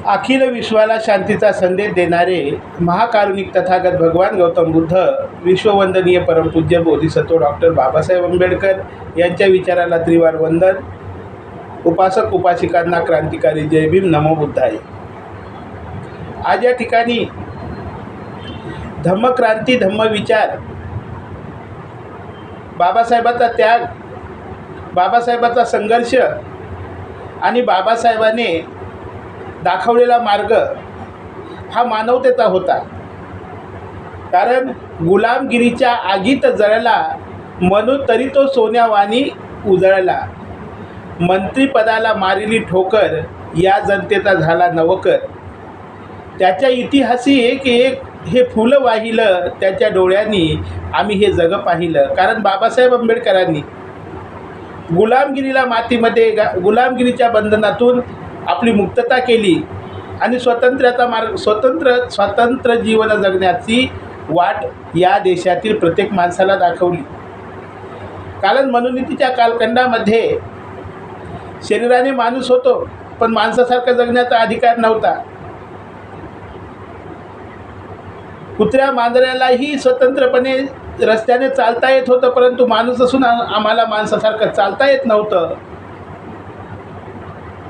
अखिल विश्वाला शांतीचा संदेश देणारे महाकारुणिक तथागत भगवान गौतम बुद्ध, विश्ववंदनीय परमपूज्य बोधिसत्व डॉक्टर बाबासाहेब आंबेडकर यांच्या विचाराला त्रिवार वंदन. उपासक उपासिकांना क्रांतिकारी जय भीम, नमो बुद्धाय. आज या ठिकाणी धम्मक्रांती, धम्मविचार, बाबासाहेबांचा त्याग, बाबासाहेबांचा संघर्ष आणि बाबासाहेबांनी दाखवलेला मार्ग हा मानवतेचा होता. कारण गुलामगिरीच्या आगीत जळला म्हणून तरी तो सोन्यावानी उजळला. मंत्रिपदाला मारिली ठोकर, या जनतेचा झाला नवकर. त्याच्या इतिहासी एक एक हे फुलं वाहिलं, त्याच्या डोळ्यांनी आम्ही हे जग पाहिलं. कारण बाबासाहेब आंबेडकरांनी गुलामगिरीला मातीमध्ये गुलामगिरीच्या बंधनातून आपली मुक्तता केली आणि स्वतंत्र्याचा मार्ग, स्वतंत्र जीवन जगण्याची वाट या देशातील प्रत्येक माणसाला दाखवली. कारण मनोनीतीच्या कालखंडामध्ये शरीराने माणूस होतो, पण माणसासारखा जगण्याचा अधिकार नव्हता. कुत्र्या मांजऱ्यालाही स्वतंत्रपणे रस्त्याने चालता येत होतं, परंतु माणूस असून आम्हाला माणसासारखं चालता येत नव्हतं.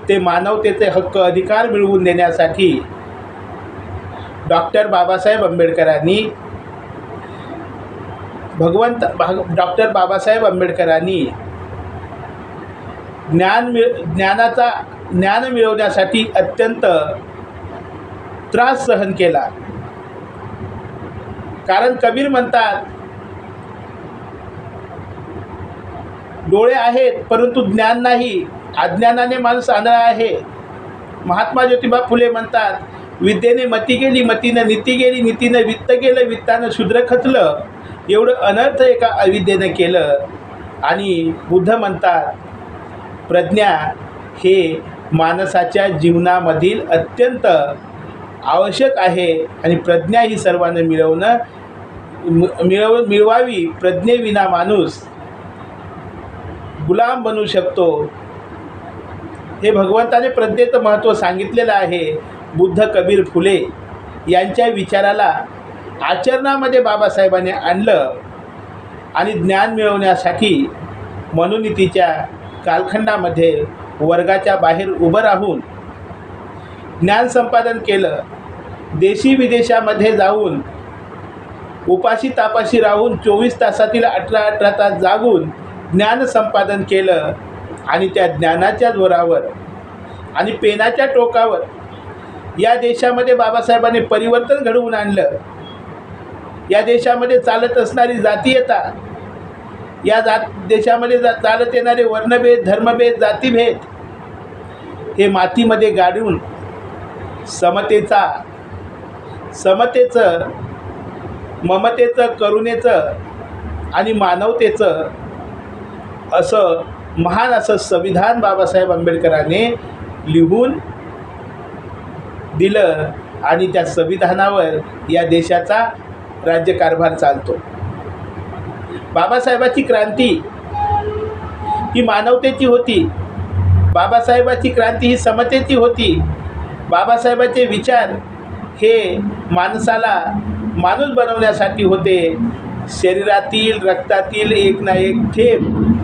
ते मानवतेचे हक्क, अधिकार मिळवून देण्यासाठी डॉक्टर बाबासाहेब आंबेडकरांनी डॉक्टर बाबासाहेब आंबेडकरांनी ज्ञान मिळवण्यासाठी अत्यंत त्रास सहन केला. कारण कबीर म्हणतात, डोळे आहेत परंतु ज्ञान नाही, अज्ञानाने माणूस आंधळा आहे. महात्मा ज्योतिबा फुले म्हणतात, विद्येने मती गेली, मतीनं नीती गेली, नीतीनं वित्त गेलं, वित्तानं शूद्र खचलं. एवढं अनर्थ एका अविद्येनं केलं. आणि बुद्ध म्हणतात, प्रज्ञा हे माणसाच्या जीवनामधील अत्यंत आवश्यक आहे आणि प्रज्ञा ही सर्वांना मिळवावी. प्रज्ञेविना माणूस गुलाम बनू शकतो. हे भगवंताने प्रज्ञेचं महत्त्व सांगितलेलं आहे. बुद्ध, कबीर, फुले यांच्या विचाराला आचरणामध्ये बाबासाहेबांनी आणलं आणि ज्ञान मिळवण्यासाठी मनोनीतीच्या कालखंडामध्ये वर्गाच्या बाहेर उभं राहून ज्ञान संपादन केलं. देशी विदेशामध्ये जाऊन उपाशी तापाशी राहून 24 तासातील 18 तास जागून ज्ञान संपादन केलं. आणि त्या ज्ञानाच्या जोरावर आणि पेनाच्या टोकावर या देशामध्ये बाबासाहेबांनी परिवर्तन घडवून आणलं. या देशामध्ये चालत असणारी जातीयता, या देशामध्ये चालत येणारे वर्णभेद, धर्मभेद, जातीभेद हे मातीमध्ये गाडून समतेचं, ममतेचं, करुणेचं आणि मानवतेचं असं महान असं संविधान बाबासाहेब आंबेडकरांनी लिहून दिलं. आणि त्या संविधानावर या देशाचा राज्यकारभार चालतो. बाबासाहेबाची क्रांती ही मानवतेची होती. बाबासाहेबाची क्रांती ही समतेची होती. बाबासाहेबाचे विचार हे माणसाला माणूस बनवण्यासाठी होते. शरीरातील, रक्तातील एक ना एक थेंब,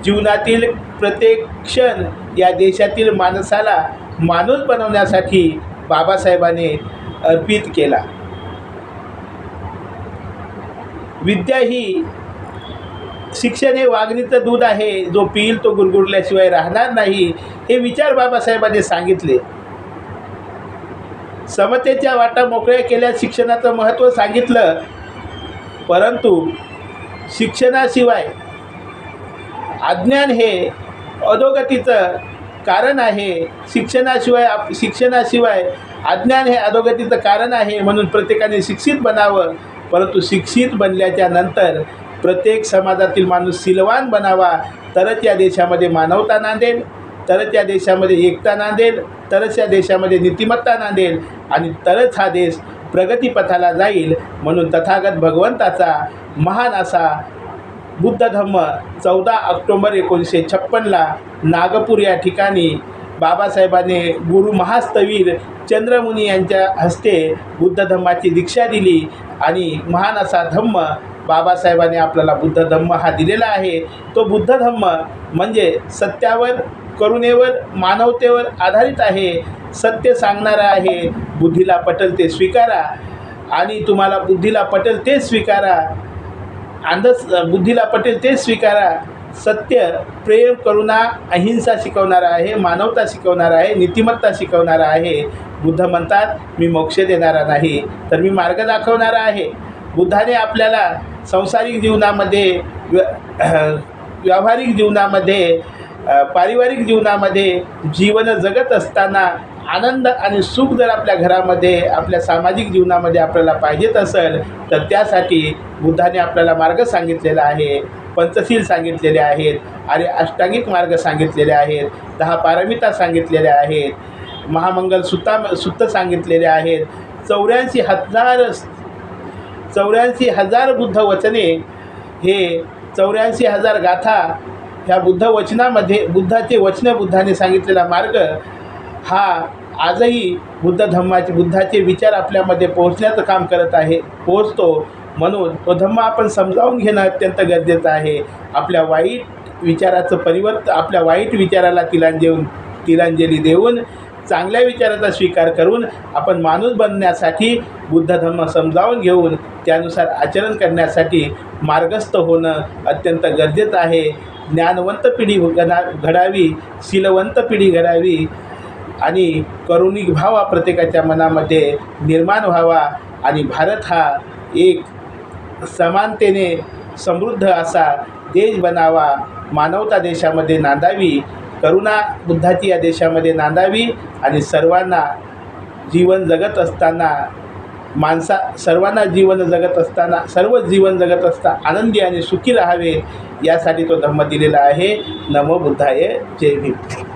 जीवनातील प्रत्येक क्षण या देशातील माणसाला माणूस बनवण्यासाठी बाबासाहेबांनी अर्पित केला. विद्या ही, शिक्षण हे वाघिणीचं दूध आहे, जो पिईल तो गुरगुरल्याशिवाय राहणार नाही, हे विचार बाबासाहेबांनी सांगितले. समतेच्या वाटा मोकळ्या केल्या, शिक्षणाचं महत्त्व सांगितलं. परंतु शिक्षणाशिवाय अज्ञान हे अधोगतीचं कारण आहे. शिक्षणाशिवाय अज्ञान हे अधोगतीचं कारण आहे. म्हणून प्रत्येकाने शिक्षित बनावं. परंतु शिक्षित बनल्याच्या नंतर प्रत्येक समाजातील माणूस शीलवान बनावा. तरच या देशामध्ये मानवता नांदेल, तरच या देशामध्ये एकता नांदेल, तरच या देशामध्ये नीतिमत्ता नांदेल आणि तरच हा देश प्रगतीपथाला जाईल. म्हणून तथागत भगवंताचा महान असा बुद्ध धम्म 14 ऑक्टोबर 1956ला नागपूर या ठिकाणी बाबासाहेबांनी गुरु महास्तवीर चंद्रमुनी यांच्या हस्ते बुद्ध धम्माची दीक्षा दिली आणि महान असा धम्म बाबासाहेबांनी आपल्याला बुद्ध धम्म हा दिलेला आहे. तो बुद्ध धम्म म्हणजे सत्यावर, करुणेवर, मानवतेवर आधारित आहे. सत्य सांगणारा आहे. बुद्धीला पटेल ते स्वीकारा आणि तुम्हाला बुद्धीला पटेल ते स्वीकारा, बुद्धीला पटेल ते स्वीकारा. सत्य, प्रेम, करुणा, अहिंसा शिकवणारा आहे, मानवता शिकवणारा आहे, नीतिमत्ता शिकवणारा आहे. बुद्ध म्हणतात मी मोक्ष देणारा नाही तर मी मार्ग दाखवणारा आहे. बुद्धाने आपल्याला सांसारिक जीवनामध्ये, व्यावहारिक जीवनामध्ये, पारिवारिक जीवनामध्ये जीवन जगत असताना आनंद आणि सुख जर आपल्या घरामध्ये, आपल्या सामाजिक जीवनामध्ये आपल्याला पाहिजेत असेल तर त्यासाठी बुद्धाने आपल्याला मार्ग सांगितलेला आहे. पंचशील सांगितलेले आहेत, आणि अष्टांगिक मार्ग सांगितलेले आहेत, 10 पारमिता सांगितलेल्या आहेत, महामंगल सूत्र सांगितलेले आहेत. 84,000 बुद्ध वचने, हे 84,000 गाथा ह्या बुद्ध वचनामध्ये, बुद्धाचे वचनं, बुद्धाने सांगितलेला मार्ग हा आजही बुद्ध धम्माचे, बुद्धाचे विचार आपल्यामध्ये पोहोचण्याचं काम करत आहे, पोहोचतो. म्हणून तो धम्म आपण समजावून घेणं अत्यंत गरजेचं आहे. आपल्या वाईट विचाराचं परिवर्तन, आपल्या वाईट विचाराला तिलांजली देऊन चांगल्या विचाराचा स्वीकार करून आपण माणूस बनण्यासाठी, बुद्ध धम्म समजावून घेऊन त्यानुसार आचरण करण्यासाठी मार्गस्थ होणं अत्यंत गरजेचं आहे. ज्ञानवंत पिढी घडावी, शीलवंत पिढी घडावी आणि करुणिक भाव हा प्रत्येकाच्या मनामध्ये निर्माण व्हावा आणि भारत हा एक समानतेने समृद्ध असा देश बनावा. मानवता देशामध्ये नांदावी, करुणा बुद्धाची या देशामध्ये नांदावी आणि सर्वांना जीवन जगत असताना, सर्वांना जीवन जगत असताना, सर्व जीवन जगत असताना आनंदी आणि सुखी राहावे यासाठी तो धम्म दिलेला आहे. नमो बुद्धाय. जय भीम.